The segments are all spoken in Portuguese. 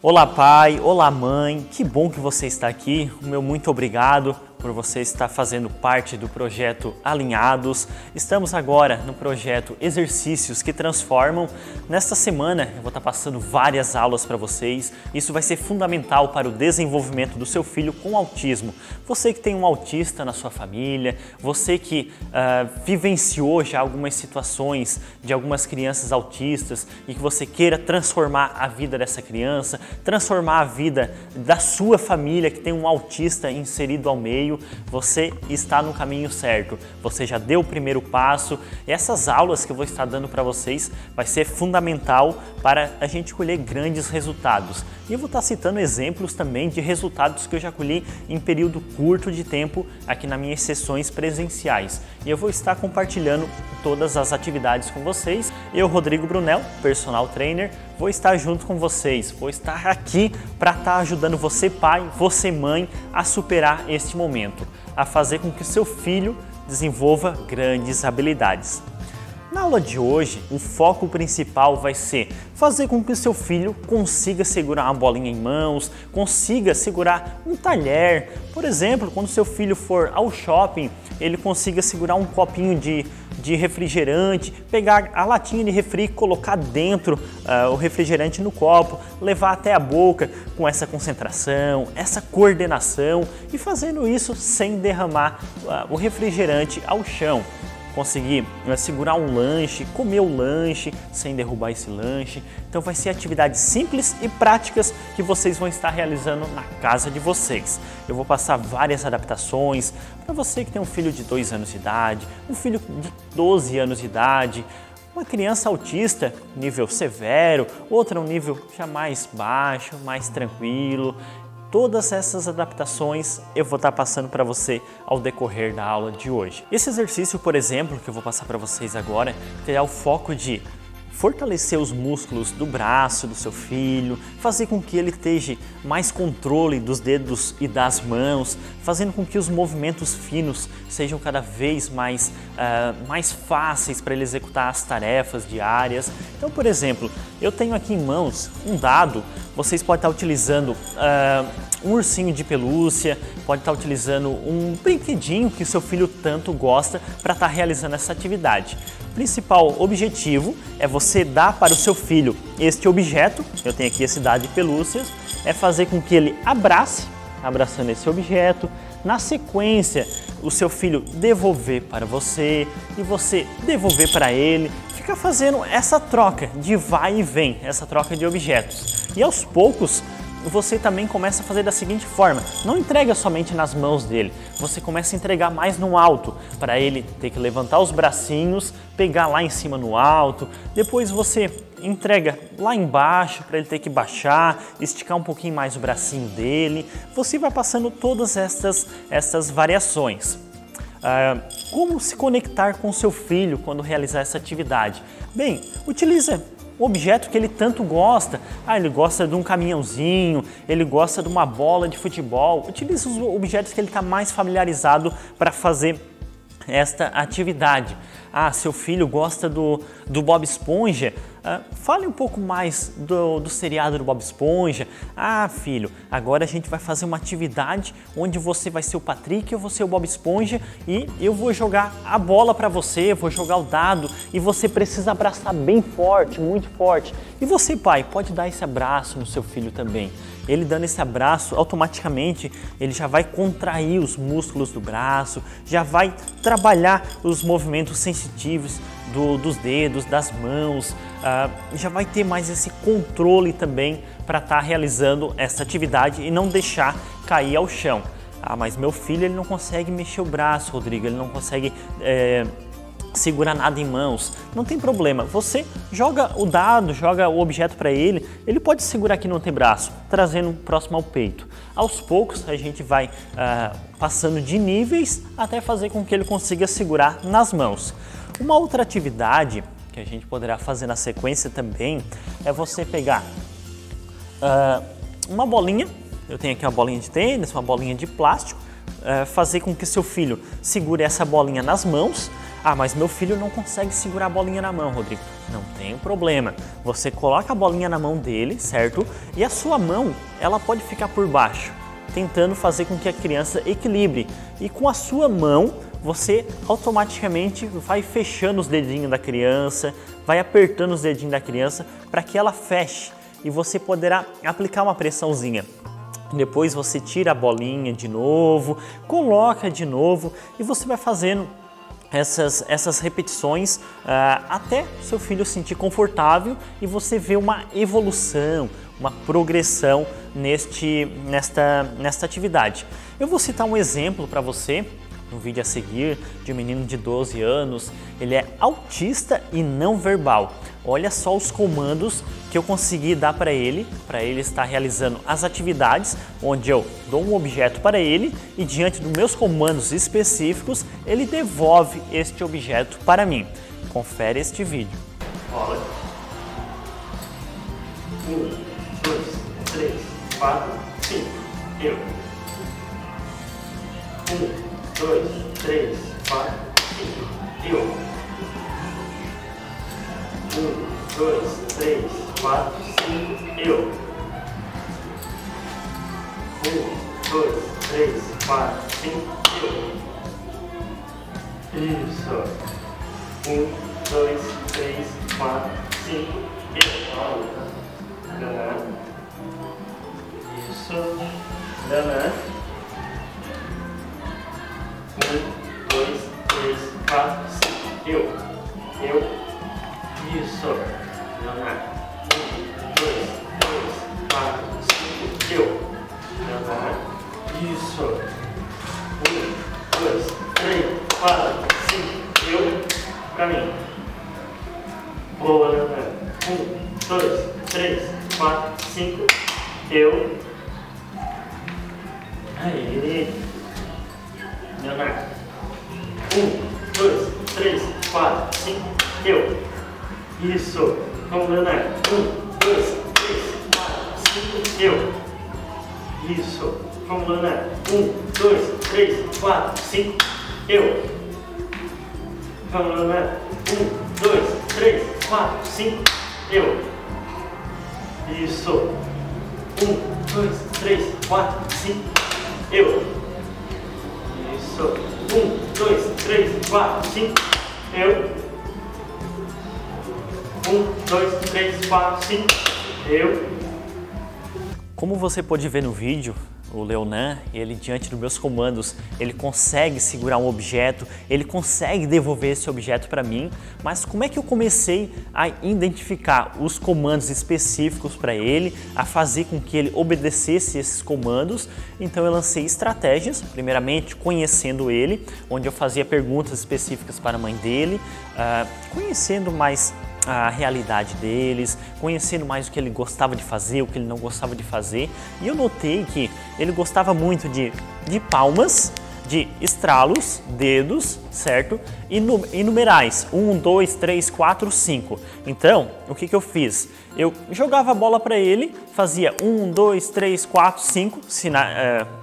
Olá pai, olá mãe, que bom que você está aqui, o meu muito obrigado por você estar fazendo parte do projeto Alinhados. Estamos agora no projeto Exercícios que Transformam. Nesta semana eu vou estar passando várias aulas para vocês. Isso vai ser fundamental para o desenvolvimento do seu filho com autismo. Você que tem um autista na sua família, você que vivenciou já algumas situações de algumas crianças autistas e que você queira transformar a vida dessa criança, transformar a vida da sua família que tem um autista inserido ao meio, você está no caminho certo. Você já deu o primeiro passo e essas aulas que eu vou estar dando para vocês vai ser fundamental para a gente colher grandes resultados. E eu vou estar citando exemplos também de resultados que eu já colhi em período curto de tempo aqui nas minhas sessões presenciais. E eu vou estar compartilhando todas as atividades com vocês. Eu, Rodrigo Brunel, personal trainer, vou estar junto com vocês, vou estar aqui para estar ajudando você pai, você mãe a superar este momento, a fazer com que o seu filho desenvolva grandes habilidades. Na aula de hoje, o foco principal vai ser fazer com que o seu filho consiga segurar uma bolinha em mãos, consiga segurar um talher. Por exemplo, quando o seu filho for ao shopping, ele consiga segurar um copinho de refrigerante, pegar a latinha de refri, colocar dentro o refrigerante no copo, levar até a boca com essa concentração, essa coordenação e fazendo isso sem derramar o refrigerante ao chão. Conseguir segurar um lanche, comer o lanche sem derrubar esse lanche. Então vai ser atividades simples e práticas que vocês vão estar realizando na casa de vocês. Eu vou passar várias adaptações para você que tem um filho de 2 anos de idade, um filho de 12 anos de idade, uma criança autista, nível severo, outra um nível já mais baixo, mais tranquilo. Todas essas adaptações eu vou estar passando para você ao decorrer da aula de hoje. Esse exercício, por exemplo, que eu vou passar para vocês agora, terá o foco de fortalecer os músculos do braço do seu filho, fazer com que ele esteja mais controle dos dedos e das mãos, fazendo com que os movimentos finos sejam cada vez mais fáceis para ele executar as tarefas diárias. Então, por exemplo, eu tenho aqui em mãos um dado, vocês podem estar utilizando um ursinho de pelúcia, pode estar utilizando um brinquedinho que o seu filho tanto gosta para estar realizando essa atividade. O principal objetivo é você dar para o seu filho este objeto, eu tenho aqui esse dado de pelúcias, é fazer com que ele abraçando esse objeto, na sequência o seu filho devolver para você e você devolver para ele, fica fazendo essa troca de vai e vem, essa troca de objetos. E aos poucos você também começa a fazer da seguinte forma, não entrega somente nas mãos dele, você começa a entregar mais no alto, para ele ter que levantar os bracinhos, pegar lá em cima no alto, depois você entrega lá embaixo para ele ter que baixar, esticar um pouquinho mais o bracinho dele, você vai passando todas essas variações. Como se conectar com seu filho quando realizar essa atividade? Bem, utiliza o objeto que ele tanto gosta. Ele gosta de um caminhãozinho, ele gosta de uma bola de futebol. Utilize os objetos que ele está mais familiarizado para fazer esta atividade. Seu filho gosta do Bob Esponja, fale um pouco mais do seriado do Bob Esponja. Filho, agora a gente vai fazer uma atividade onde você vai ser o Patrick, eu vou ser o Bob Esponja e eu vou jogar a bola para você, vou jogar o dado e você precisa abraçar bem forte, muito forte. E você, pai, pode dar esse abraço no seu filho também. Ele dando esse abraço, automaticamente ele já vai contrair os músculos do braço, já vai trabalhar os movimentos sensitivos dos dedos, das mãos, já vai ter mais esse controle também para estar realizando essa atividade e não deixar cair ao chão. Mas meu filho ele não consegue mexer o braço, Rodrigo, ele não consegue segurar nada em mãos. Não tem problema, você joga o dado, joga o objeto para ele, ele pode segurar aqui no antebraço, trazendo próximo ao peito. Aos poucos a gente vai passando de níveis até fazer com que ele consiga segurar nas mãos. Uma outra atividade que a gente poderá fazer na sequência também é você pegar uma bolinha, eu tenho aqui uma bolinha de tênis, uma bolinha de plástico, fazer com que seu filho segure essa bolinha nas mãos. Ah, mas meu filho não consegue segurar a bolinha na mão, Rodrigo. Não tem problema. Você coloca a bolinha na mão dele, certo? E a sua mão, ela pode ficar por baixo, tentando fazer com que a criança equilibre. E com a sua mão, você automaticamente vai fechando os dedinhos da criança, vai apertando os dedinhos da criança para que ela feche e você poderá aplicar uma pressãozinha. Depois você tira a bolinha de novo, coloca de novo e você vai fazendo essas repetições até seu filho se sentir confortável e você vê uma evolução, uma progressão nesta atividade. Eu vou citar um exemplo para você no vídeo a seguir de um menino de 12 anos, ele é autista e não verbal. Olha só os comandos que eu consegui dar para ele estar realizando as atividades, onde eu dou um objeto para ele e diante dos meus comandos específicos, ele devolve este objeto para mim. Confere este vídeo. Bola. 1, 2, 3, 4, 5. Eu. 1, 2, 3, 4, 5. Eu. 1, 2, 3, 4, 5. Eu. 1, 2, 3, 4, 5. Eu. Isso. 1, 2, 3, 4, 5. Eu. Danã. Isso. Danã. 1, 2, 3, 4, 5. Eu. Isso. Danã. 1, 2, 3, 4, 5. Eu. Danã. Isso. 1, 2, 3, 4, 5. Eu. Pra mim. Boa, Danã. 1, 2, 3, 4, 5. Eu. Aí. Leonardo. 1, 2, 3, 4, 5. Eu. Isso. Vamos, Leonardo. 1, 2, 3, 4, 5. Eu. Isso. Vamos, Leonardo. 1, 2, 3, 4, 5. Eu. Vamos, Leonardo. 1, 2, 3, 4, 5. Eu. Isso. 1, 2, 3, 4, 5. Eu. Isso. 1, 2, 3, 4, 5. Eu. 1, 2, 3, 4, 5. Eu. Como você pode ver no vídeo, o Leonan, ele diante dos meus comandos, ele consegue segurar um objeto, ele consegue devolver esse objeto para mim, mas como é que eu comecei a identificar os comandos específicos para ele, a fazer com que ele obedecesse esses comandos? Então eu lancei estratégias, primeiramente conhecendo ele, onde eu fazia perguntas específicas para a mãe dele, conhecendo mais a realidade deles, conhecendo mais o que ele gostava de fazer, o que ele não gostava de fazer. E eu notei que ele gostava muito de palmas, de estralos, dedos, certo? E numerais, 1, 2, 3, 4, 5. Então, o que eu fiz? Eu jogava a bola para ele, fazia 1, 2, 3, 4, 5,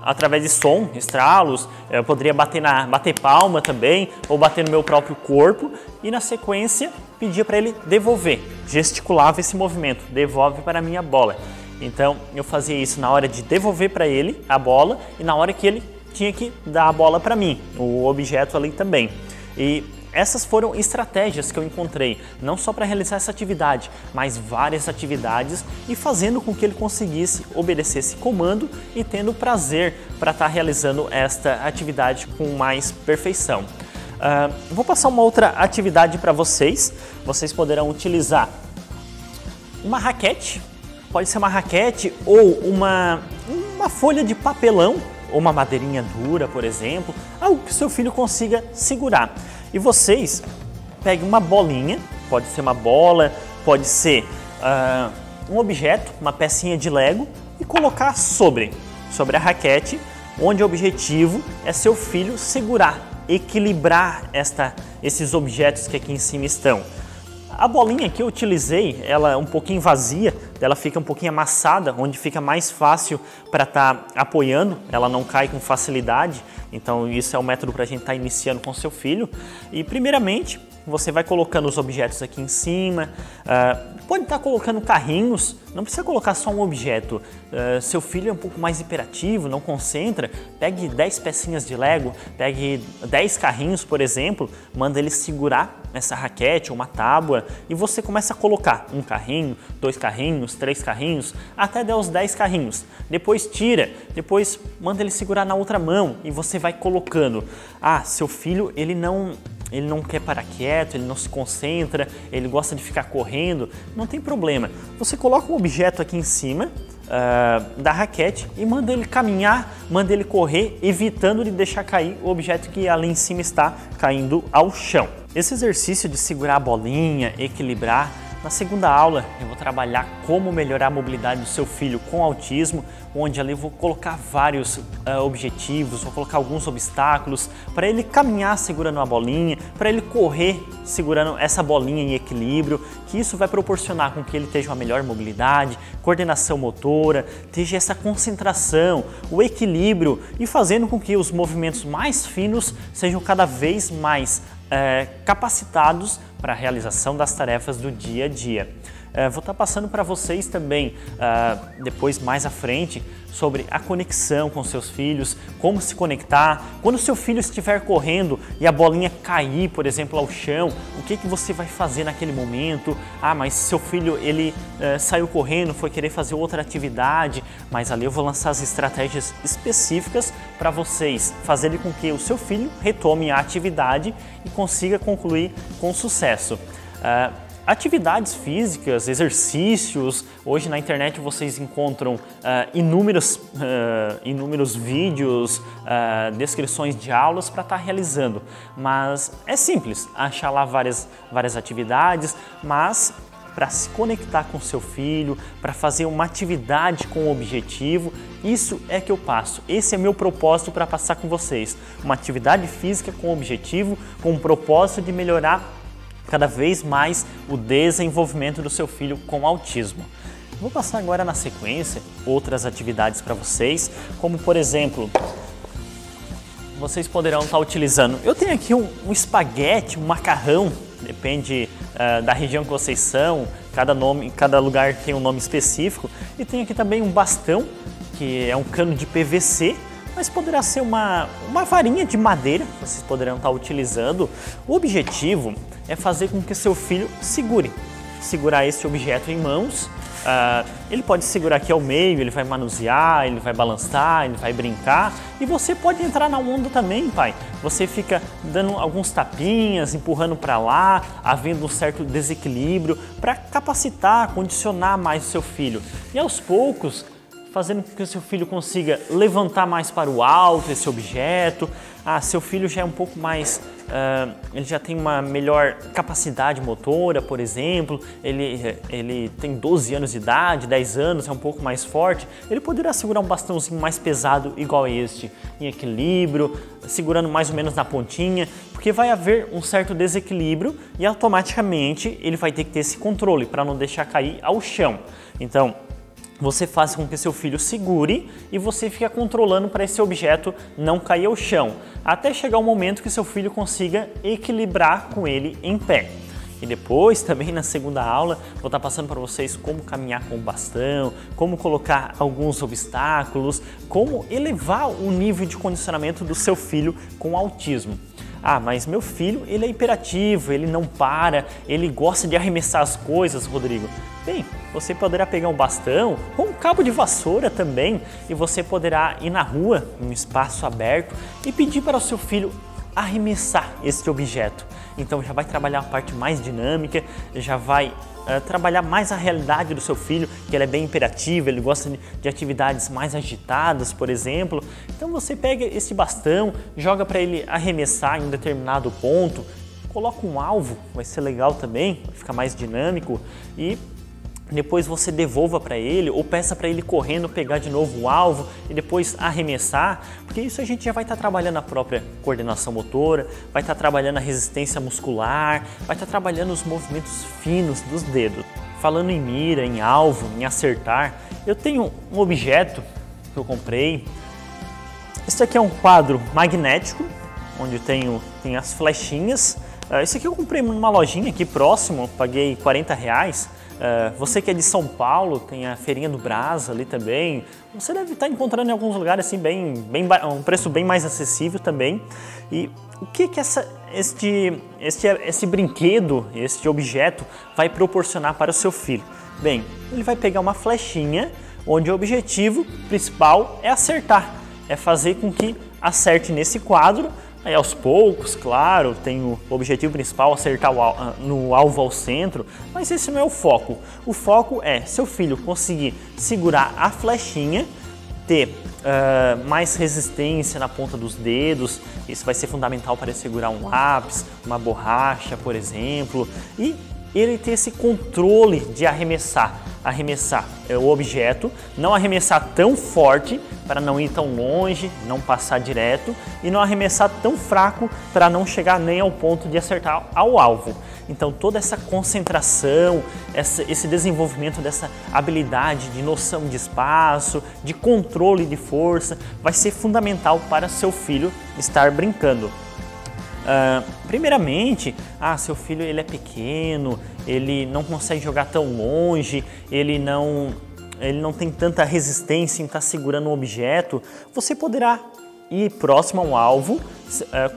através de som, estralos, eu poderia bater palma também, ou bater no meu próprio corpo, e na sequência pedia para ele devolver, gesticulava esse movimento, devolve para a minha bola. Então, eu fazia isso na hora de devolver para ele a bola e na hora que ele tinha que dar a bola para mim, o objeto ali também. E essas foram estratégias que eu encontrei, não só para realizar essa atividade, mas várias atividades e fazendo com que ele conseguisse obedecer esse comando e tendo prazer para estar realizando esta atividade com mais perfeição. Vou passar uma outra atividade para vocês. Vocês poderão utilizar uma raquete, pode ser uma raquete ou uma folha de papelão, ou uma madeirinha dura, por exemplo, algo que seu filho consiga segurar. E vocês peguem uma bolinha, pode ser uma bola, pode ser um objeto, uma pecinha de Lego, e colocar sobre a raquete, onde o objetivo é seu filho segurar, equilibrar esses objetos que aqui em cima estão. A bolinha que eu utilizei, ela é um pouquinho vazia, ela fica um pouquinho amassada, onde fica mais fácil para estar apoiando, ela não cai com facilidade. Então isso é um método para a gente estar iniciando com seu filho. E primeiramente, você vai colocando os objetos aqui em cima, pode estar colocando carrinhos, não precisa colocar só um objeto. Seu filho é um pouco mais hiperativo, não concentra, pegue 10 pecinhas de Lego, pegue 10 carrinhos, por exemplo, manda ele segurar essa raquete ou uma tábua e você começa a colocar um carrinho, 2 carrinhos, 3 carrinhos, até dar os 10 carrinhos. Depois tira, depois manda ele segurar na outra mão e você vai colocando. Seu filho, ele não quer parar quieto, ele não se concentra, ele gosta de ficar correndo, não tem problema. Você coloca um objeto aqui em cima da raquete e manda ele caminhar, manda ele correr, evitando de deixar cair o objeto que ali em cima está caindo ao chão. Esse exercício de segurar a bolinha, equilibrar, na segunda aula eu vou trabalhar como melhorar a mobilidade do seu filho com autismo, onde ali eu vou colocar vários objetivos, vou colocar alguns obstáculos para ele caminhar segurando a bolinha, para ele correr segurando essa bolinha em equilíbrio, que isso vai proporcionar com que ele tenha uma melhor mobilidade, coordenação motora, tenha essa concentração, o equilíbrio e fazendo com que os movimentos mais finos sejam cada vez mais capacitados para a realização das tarefas do dia a dia. Vou estar passando para vocês também, depois mais à frente, sobre a conexão com seus filhos, como se conectar. Quando o seu filho estiver correndo e a bolinha cair, por exemplo, ao chão, o que você vai fazer naquele momento? Mas seu filho ele saiu correndo, foi querer fazer outra atividade, mas ali eu vou lançar as estratégias específicas para vocês fazerem com que o seu filho retome a atividade e consiga concluir com sucesso. Atividades físicas, exercícios, hoje na internet vocês encontram inúmeros vídeos, descrições de aulas para estar realizando, mas é simples achar lá várias atividades, mas para se conectar com seu filho, para fazer uma atividade com objetivo, isso é que eu passo, esse é meu propósito para passar com vocês, uma atividade física com objetivo, com o propósito de melhorar cada vez mais o desenvolvimento do seu filho com autismo. Vou passar agora na sequência outras atividades para vocês, como por exemplo, vocês poderão estar utilizando, eu tenho aqui um espaguete, um macarrão, depende da região que vocês são, cada lugar tem um nome específico, e tem aqui também um bastão, que é um cano de PVC, mas poderá ser uma varinha de madeira que vocês poderão estar utilizando. O objetivo é fazer com que seu filho segurar esse objeto em mãos. Ele pode segurar aqui ao meio, ele vai manusear, ele vai balançar, ele vai brincar. E você pode entrar na onda também, pai. Você fica dando alguns tapinhas, empurrando para lá, havendo um certo desequilíbrio para capacitar, condicionar mais o seu filho. E aos poucos, fazendo com que o seu filho consiga levantar mais para o alto esse objeto. Seu filho já é um pouco mais, ele já tem uma melhor capacidade motora, por exemplo, ele tem 12 anos de idade, 10 anos, é um pouco mais forte, ele poderá segurar um bastãozinho mais pesado igual este, em equilíbrio, segurando mais ou menos na pontinha, porque vai haver um certo desequilíbrio e automaticamente ele vai ter que ter esse controle para não deixar cair ao chão. Então, você faz com que seu filho segure e você fica controlando para esse objeto não cair ao chão, até chegar o momento que seu filho consiga equilibrar com ele em pé. E depois, também na segunda aula, vou estar passando para vocês como caminhar com o bastão, como colocar alguns obstáculos, como elevar o nível de condicionamento do seu filho com autismo. Mas meu filho, ele é hiperativo, ele não para, ele gosta de arremessar as coisas, Rodrigo. Bem, você poderá pegar um bastão ou um cabo de vassoura também e você poderá ir na rua, em um espaço aberto e pedir para o seu filho arremessar este objeto. Então já vai trabalhar a parte mais dinâmica, já vai trabalhar mais a realidade do seu filho, que ele é bem hiperativo, ele gosta de atividades mais agitadas, por exemplo. Então você pega esse bastão, joga para ele arremessar em um determinado ponto, coloca um alvo, vai ser legal também, vai ficar mais dinâmico e depois você devolva para ele ou peça para ele correndo pegar de novo o alvo e depois arremessar, porque isso a gente já vai estar trabalhando a própria coordenação motora, vai estar trabalhando a resistência muscular, vai estar trabalhando os movimentos finos dos dedos. Falando em mira, em alvo, em acertar, eu tenho um objeto que eu comprei. Esse aqui é um quadro magnético, onde tem as flechinhas. Esse aqui eu comprei numa lojinha aqui próximo, paguei R$40. Você que é de São Paulo, tem a feirinha do Brás ali também, você deve estar encontrando em alguns lugares assim um preço bem mais acessível também. E o que esse brinquedo, este objeto vai proporcionar para o seu filho? Bem, ele vai pegar uma flechinha onde o objetivo principal é acertar, é fazer com que acerte nesse quadro. Aí aos poucos, claro, tem o objetivo principal, acertar no alvo ao centro, mas esse não é o foco. O foco é seu filho conseguir segurar a flechinha, ter mais resistência na ponta dos dedos, isso vai ser fundamental para ele segurar um lápis, uma borracha, por exemplo, e ele ter esse controle de arremessar o objeto, não arremessar tão forte para não ir tão longe, não passar direto, e não arremessar tão fraco para não chegar nem ao ponto de acertar ao alvo. Então toda essa concentração, esse desenvolvimento dessa habilidade de noção de espaço, de controle de força, vai ser fundamental para seu filho estar brincando. Primeiramente, seu filho ele é pequeno, ele não consegue jogar tão longe, ele não tem tanta resistência em estar segurando um objeto. Você poderá ir próximo ao alvo,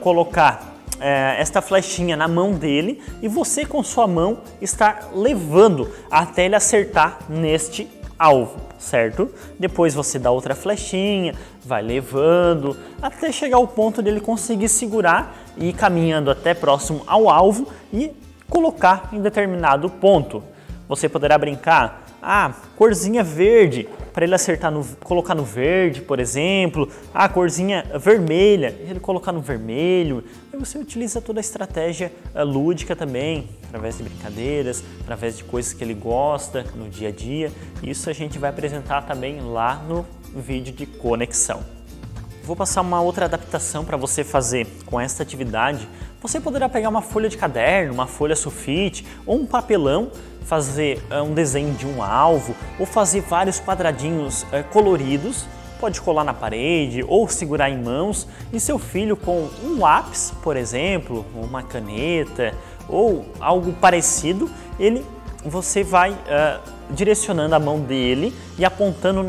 colocar esta flechinha na mão dele e você com sua mão estar levando até ele acertar neste alvo, certo? Depois você dá outra flechinha, vai levando até chegar ao ponto dele conseguir segurar e ir caminhando até próximo ao alvo e colocar em determinado ponto. Você poderá brincar, corzinha verde, para ele acertar, colocar no verde, por exemplo, corzinha vermelha, ele colocar no vermelho. Aí você utiliza toda a estratégia lúdica também, através de brincadeiras, através de coisas que ele gosta no dia a dia. Isso a gente vai apresentar também lá no vídeo de conexão. Vou passar uma outra adaptação para você fazer com esta atividade. Você poderá pegar uma folha de caderno, uma folha sulfite ou um papelão, fazer um desenho de um alvo ou fazer vários quadradinhos coloridos. Pode colar na parede ou segurar em mãos e seu filho com um lápis, por exemplo, uma caneta ou algo parecido, você vai direcionando a mão dele e apontando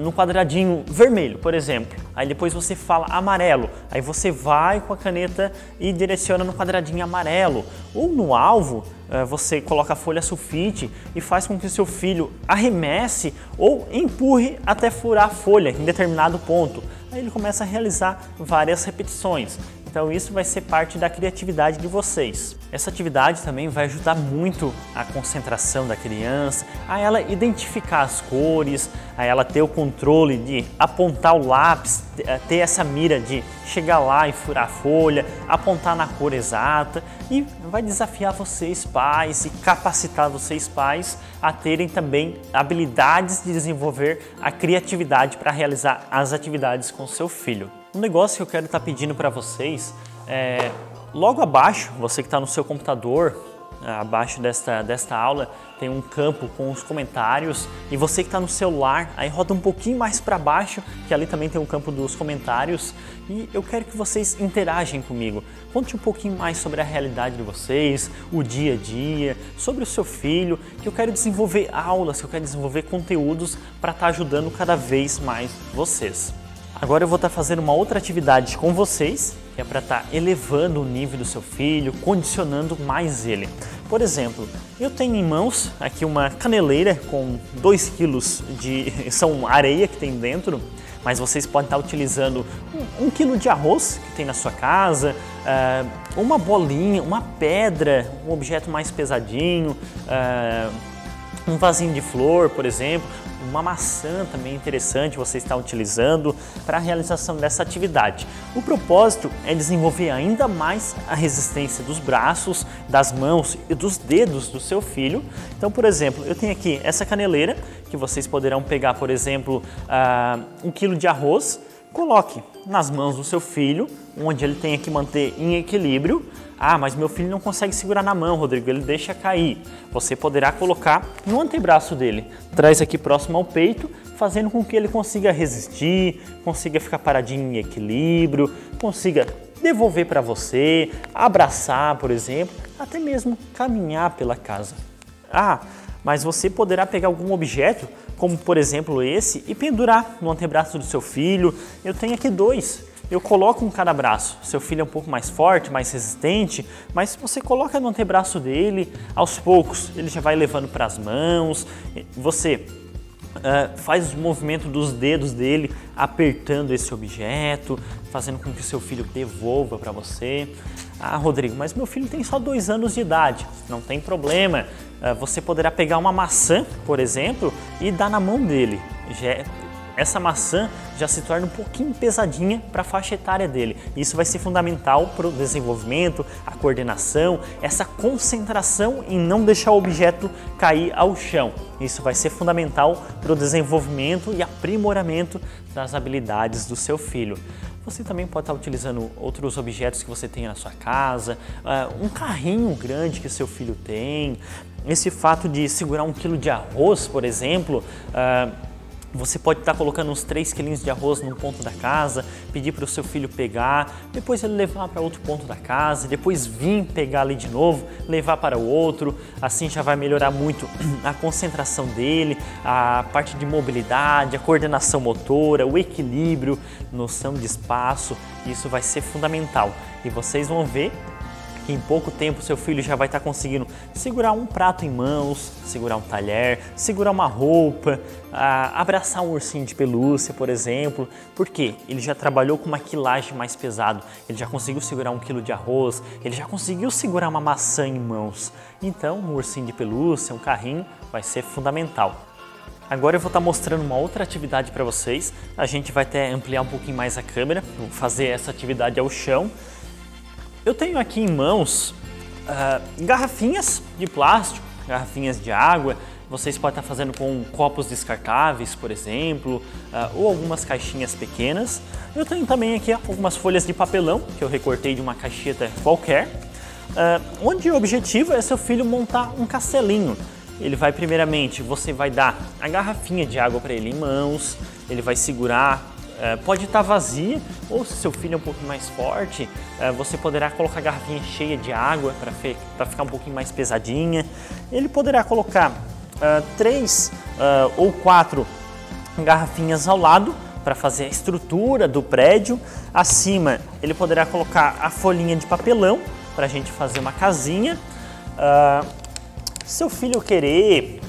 no quadradinho vermelho, por exemplo. Aí depois você fala amarelo, aí você vai com a caneta e direciona no quadradinho amarelo. Ou no alvo, você coloca a folha sulfite e faz com que o seu filho arremesse ou empurre até furar a folha em determinado ponto. Aí ele começa a realizar várias repetições. Então isso vai ser parte da criatividade de vocês. Essa atividade também vai ajudar muito a concentração da criança, a ela identificar as cores, a ela ter o controle de apontar o lápis, ter essa mira de chegar lá e furar a folha, apontar na cor exata, e vai desafiar vocês pais e capacitar vocês pais a terem também habilidades de desenvolver a criatividade para realizar as atividades com seu filho. Um negócio que eu quero estar pedindo para vocês é, logo abaixo, você que está no seu computador, abaixo desta aula, tem um campo com os comentários, e você que está no celular, aí roda um pouquinho mais para baixo, que ali também tem um campo dos comentários, e eu quero que vocês interagem comigo. Conte um pouquinho mais sobre a realidade de vocês, o dia a dia, sobre o seu filho, que eu quero desenvolver aulas, que eu quero desenvolver conteúdos para estar ajudando cada vez mais vocês. Agora eu vou estar fazendo uma outra atividade com vocês, que é para estar elevando o nível do seu filho, condicionando mais ele. Por exemplo, eu tenho em mãos aqui uma caneleira com 2 quilos são areia que tem dentro, mas vocês podem estar utilizando 1 quilo de arroz que tem na sua casa, uma bolinha, uma pedra, um objeto mais pesadinho, um vasinho de flor, por exemplo, uma maçã também interessante você está utilizando para a realização dessa atividade. O propósito é desenvolver ainda mais a resistência dos braços, das mãos e dos dedos do seu filho. Então, por exemplo, eu tenho aqui essa caneleira que vocês poderão pegar, por exemplo, 1 quilo de arroz, coloque nas mãos do seu filho, onde ele tenha que manter em equilíbrio. Ah, mas meu filho não consegue segurar na mão, Rodrigo, ele deixa cair. Você poderá colocar no antebraço dele, traz aqui próximo ao peito, fazendo com que ele consiga resistir, consiga ficar paradinho em equilíbrio, consiga devolver para você, abraçar, por exemplo, até mesmo caminhar pela casa. Ah, mas você poderá pegar algum objeto, como por exemplo esse, e pendurar no antebraço do seu filho. Eu tenho aqui 2. Eu coloco em cada braço. Seu filho é um pouco mais forte, mais resistente, mas você coloca no antebraço dele, aos poucos ele já vai levando para as mãos. Você faz o movimento dos dedos dele apertando esse objeto, fazendo com que o seu filho devolva para você. Ah, Rodrigo, mas meu filho tem só 2 anos de idade. Não tem problema. Você poderá pegar uma maçã, por exemplo, e dar na mão dele. Essa maçã já se torna um pouquinho pesadinha para a faixa etária dele. Isso vai ser fundamental para o desenvolvimento, a coordenação, essa concentração em não deixar o objeto cair ao chão. Isso vai ser fundamental para o desenvolvimento e aprimoramento das habilidades do seu filho. Você também pode estar utilizando outros objetos que você tenha na sua casa, um carrinho grande que seu filho tem. Esse fato de segurar 1 quilo de arroz, por exemplo, você pode estar colocando uns 3 quilinhos de arroz num ponto da casa, pedir para o seu filho pegar, depois ele levar para outro ponto da casa, depois vir pegar ali de novo, levar para o outro. Assim já vai melhorar muito a concentração dele, a parte de mobilidade, a coordenação motora, o equilíbrio, noção de espaço. Isso vai ser fundamental e vocês vão ver que em pouco tempo seu filho já vai estar conseguindo segurar um prato em mãos, segurar um talher, segurar uma roupa, abraçar um ursinho de pelúcia, por exemplo, porque ele já trabalhou com uma quilagem mais pesado, ele já conseguiu segurar 1 quilo de arroz, ele já conseguiu segurar uma maçã em mãos. Então, um ursinho de pelúcia, um carrinho vai ser fundamental. Agora eu vou estar mostrando uma outra atividade para vocês, a gente vai até ampliar um pouquinho mais a câmera, vou fazer essa atividade ao chão. Eu tenho aqui em mãos garrafinhas de plástico, garrafinhas de água. Vocês podem estar fazendo com copos descartáveis, por exemplo, ou algumas caixinhas pequenas. Eu tenho também aqui algumas folhas de papelão que eu recortei de uma caixeta qualquer, onde o objetivo é seu filho montar um castelinho. Ele vai primeiramente, você vai dar a garrafinha de água para ele em mãos, ele vai segurar. Pode estar vazia, ou se seu filho é um pouco mais forte, você poderá colocar a garrafinha cheia de água para ficar um pouquinho mais pesadinha. Ele poderá colocar 3 ou 4 garrafinhas ao lado para fazer a estrutura do prédio. Acima ele poderá colocar a folhinha de papelão para a gente fazer uma casinha. Seu filho querer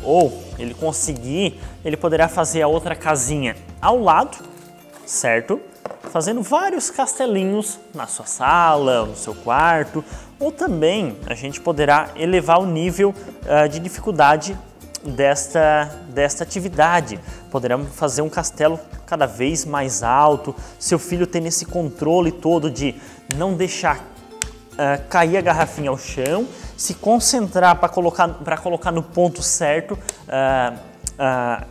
ou ele conseguir, ele poderá fazer a outra casinha ao lado, certo? Fazendo vários castelinhos na sua sala, no seu quarto, ou também a gente poderá elevar o nível de dificuldade desta atividade. Poderemos fazer um castelo cada vez mais alto, seu filho tendo esse controle todo de não deixar cair a garrafinha ao chão, se concentrar para colocar no ponto certo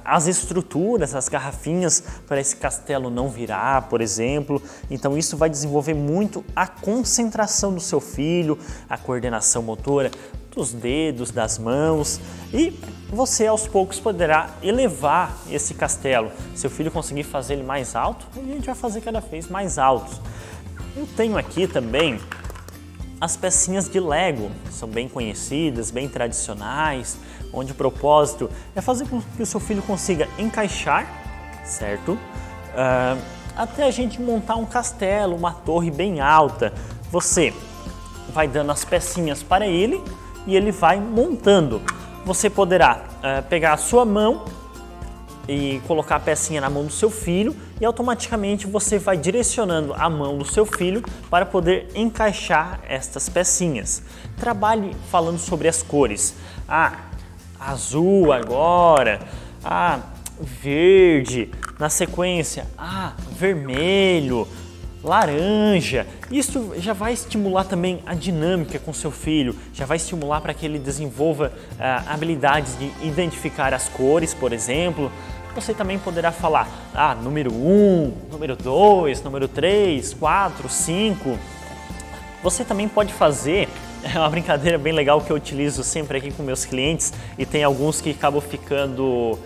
as estruturas, as garrafinhas para esse castelo não virar, por exemplo. Então isso vai desenvolver muito a concentração do seu filho, a coordenação motora dos dedos, das mãos, e você aos poucos poderá elevar esse castelo. Seu filho conseguir fazer ele mais alto, a gente vai fazer cada vez mais alto. Eu tenho aqui também as pecinhas de Lego, são bem conhecidas, bem tradicionais, onde o propósito é fazer com que o seu filho consiga encaixar, certo? Até a gente montar um castelo, uma torre bem alta. Você vai dando as pecinhas para ele e ele vai montando. Você poderá pegar a sua mão e colocar a pecinha na mão do seu filho e automaticamente você vai direcionando a mão do seu filho para poder encaixar estas pecinhas. Trabalhe falando sobre as cores. A azul agora, verde, na sequência, vermelho, laranja. Isso já vai estimular também a dinâmica com seu filho, já vai estimular para que ele desenvolva habilidades de identificar as cores, por exemplo. Você também poderá falar, número 1, número 2, número 3, 4, 5. Você também pode fazer, é uma brincadeira bem legal que eu utilizo sempre aqui com meus clientes, e tem alguns que acabam ficando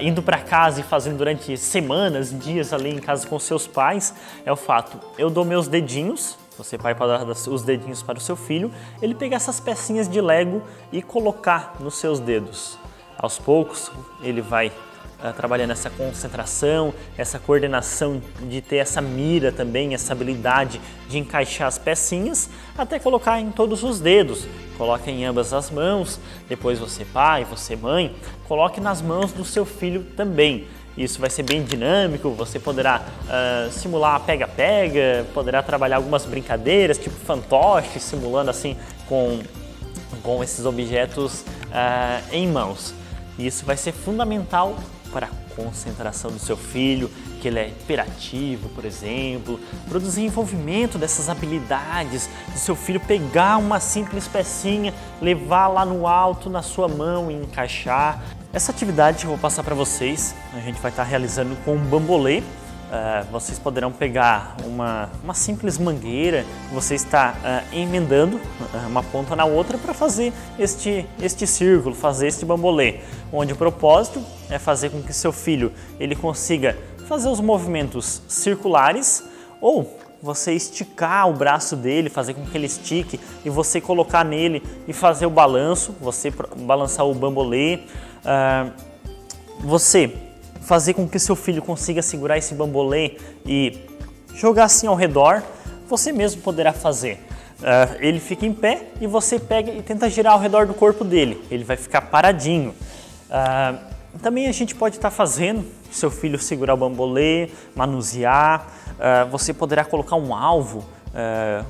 indo para casa e fazendo durante semanas, dias ali em casa com seus pais. É o fato, eu dou meus dedinhos, você vai dar os dedinhos para o seu filho, ele pegar essas pecinhas de Lego e colocar nos seus dedos. Aos poucos ele vai trabalhando essa concentração, essa coordenação, de ter essa mira também, essa habilidade de encaixar as pecinhas até colocar em todos os dedos. Coloque em ambas as mãos, depois você pai, você mãe, coloque nas mãos do seu filho também. Isso vai ser bem dinâmico, você poderá simular pega-pega, poderá trabalhar algumas brincadeiras, tipo fantoche, simulando assim com esses objetos em mãos. Isso vai ser fundamental para a concentração do seu filho, que ele é hiperativo, por exemplo, para o desenvolvimento dessas habilidades do seu filho pegar uma simples pecinha, levar lá no alto na sua mão e encaixar. Essa atividade que eu vou passar para vocês, a gente vai estar realizando com um bambolê. Vocês poderão pegar uma simples mangueira, você está emendando uma ponta na outra para fazer este círculo, fazer este bambolê, onde o propósito é fazer com que seu filho ele consiga fazer os movimentos circulares, ou você esticar o braço dele, fazer com que ele estique e você colocar nele e fazer o balanço, você balançar o bambolê, você fazer com que seu filho consiga segurar esse bambolê e jogar assim ao redor. Você mesmo poderá fazer. Ele fica em pé e você pega e tenta girar ao redor do corpo dele. Ele vai ficar paradinho. Também a gente pode estar fazendo seu filho segurar o bambolê, manusear. Você poderá colocar um alvo,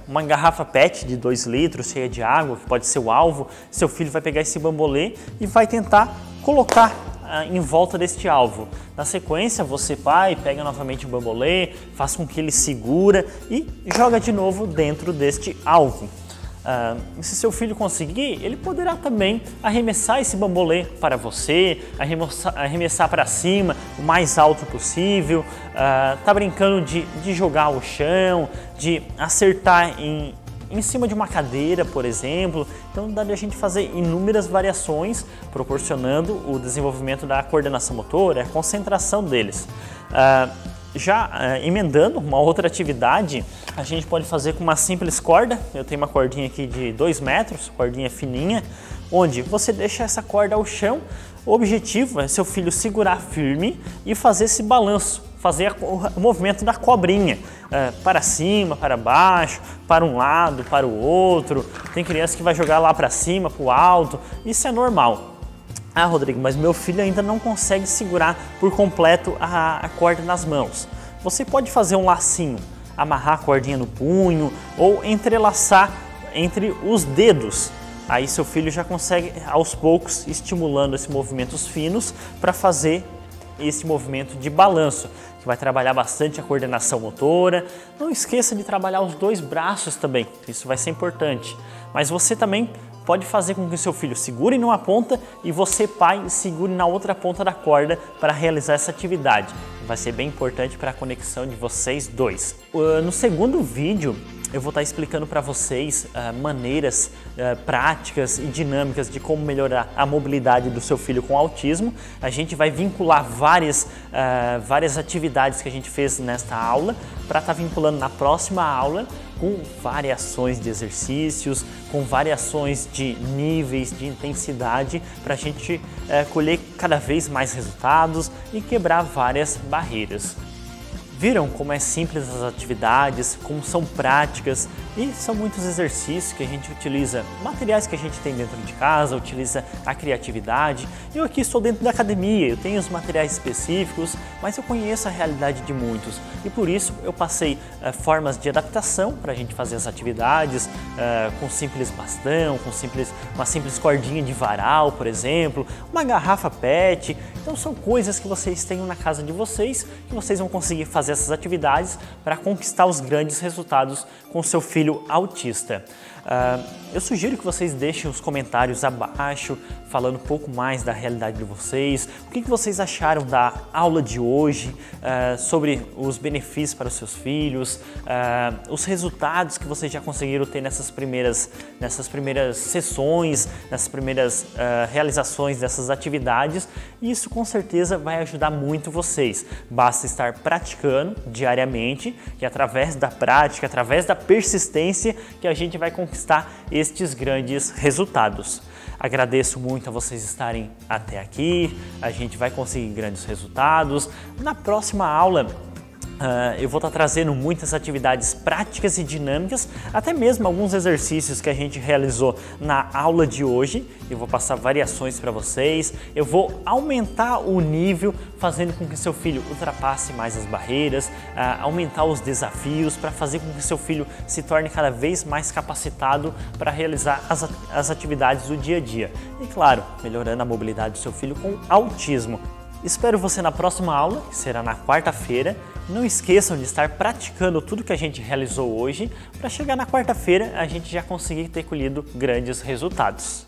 uma garrafa PET de 2 litros cheia de água, que pode ser o alvo. Seu filho vai pegar esse bambolê e vai tentar colocar em volta deste alvo. Na sequência, você pai, pega novamente o bambolê, faz com que ele segura e joga de novo dentro deste alvo. Se seu filho conseguir, ele poderá também arremessar esse bambolê para você, arremessar para cima o mais alto possível, tá brincando de jogar ao chão, de acertar em cima de uma cadeira, por exemplo. Então dá a gente fazer inúmeras variações, proporcionando o desenvolvimento da coordenação motora, a concentração deles. Emendando uma outra atividade, a gente pode fazer com uma simples corda. Eu tenho uma cordinha aqui de 2 metros, cordinha fininha, onde você deixa essa corda ao chão. O objetivo é seu filho segurar firme e fazer esse balanço, fazer o movimento da cobrinha, para cima, para baixo, para um lado, para o outro. Tem criança que vai jogar lá para cima, para o alto, isso é normal. Rodrigo, mas meu filho ainda não consegue segurar por completo a corda nas mãos. Você pode fazer um lacinho, amarrar a cordinha no punho ou entrelaçar entre os dedos. Aí seu filho já consegue, aos poucos, estimulando esses movimentos finos para fazer esse movimento de balanço, que vai trabalhar bastante a coordenação motora. Não esqueça de trabalhar os 2 braços também, isso vai ser importante. Mas você também pode fazer com que seu filho segure numa ponta e você, pai, segure na outra ponta da corda para realizar essa atividade. Vai ser bem importante para a conexão de vocês dois. No segundo vídeo, eu vou estar explicando para vocês maneiras práticas e dinâmicas de como melhorar a mobilidade do seu filho com autismo. A gente vai vincular várias atividades que a gente fez nesta aula para estar vinculando na próxima aula com variações de exercícios, com variações de níveis de intensidade para a gente colher cada vez mais resultados e quebrar várias barreiras. Viram como é simples as atividades, como são práticas e são muitos exercícios que a gente utiliza, materiais que a gente tem dentro de casa, utiliza a criatividade. Eu aqui estou dentro da academia, eu tenho os materiais específicos, mas eu conheço a realidade de muitos e por isso eu passei formas de adaptação para a gente fazer as atividades com simples bastão, com uma simples cordinha de varal, por exemplo, uma garrafa PET. Então são coisas que vocês têm na casa de vocês que vocês vão conseguir fazer essas atividades para conquistar os grandes resultados com seu filho autista. Eu sugiro que vocês deixem os comentários abaixo, falando um pouco mais da realidade de vocês, o que vocês acharam da aula de hoje, sobre os benefícios para os seus filhos, os resultados que vocês já conseguiram ter nessas primeiras sessões, nessas primeiras realizações dessas atividades, e isso com certeza vai ajudar muito vocês. Basta estar praticando diariamente e através da prática, através da persistência que a gente vai conquistar estes grandes resultados. Agradeço muito a vocês estarem até aqui, a gente vai conseguir grandes resultados. Na próxima aula eu vou estar trazendo muitas atividades práticas e dinâmicas, até mesmo alguns exercícios que a gente realizou na aula de hoje. Eu vou passar variações para vocês, eu vou aumentar o nível, fazendo com que seu filho ultrapasse mais as barreiras, aumentar os desafios para fazer com que seu filho se torne cada vez mais capacitado para realizar as atividades do dia a dia. E claro, melhorando a mobilidade do seu filho com autismo. Espero você na próxima aula, que será na quarta-feira. Não esqueçam de estar praticando tudo que a gente realizou hoje, para chegar na quarta-feira a gente já conseguir ter colhido grandes resultados.